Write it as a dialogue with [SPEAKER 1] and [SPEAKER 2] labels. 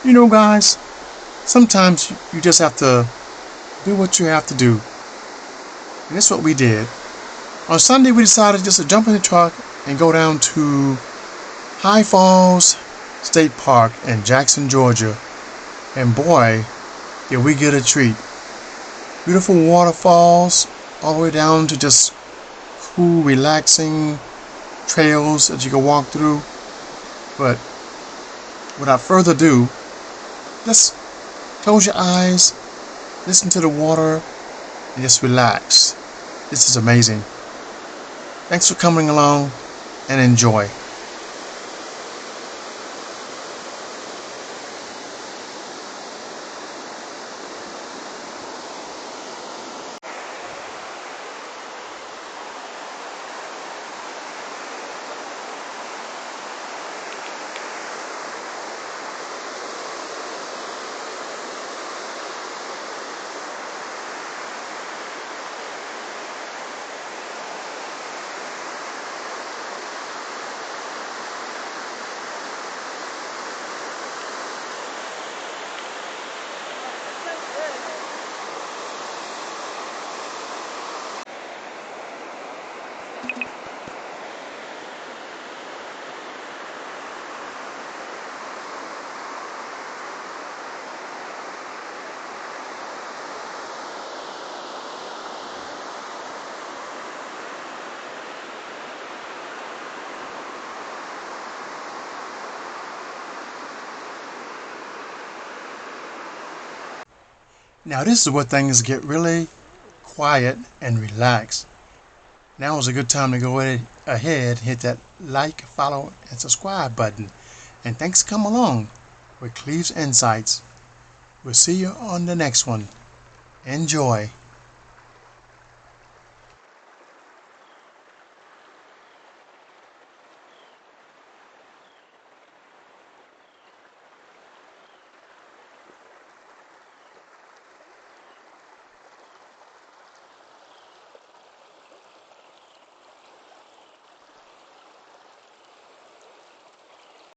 [SPEAKER 1] You know, guys, sometimes you just have to do what you have to do. And that's what we did. On Sunday, we decided just to jump in the truck and go down to High Falls State Park in Jackson, Georgia. And boy, did we get a treat. Beautiful waterfalls all the way down to just cool, relaxing trails that you can walk through. But without further ado, just close your eyes, listen to the water, and just relax. This is amazing. Thanks for coming along and enjoy. Now this is where things get really quiet and relaxed. Now is a good time to go ahead and hit that like, follow, and subscribe button. And thanks for coming along with Cleve's Insights. We'll see you on the next one. Enjoy.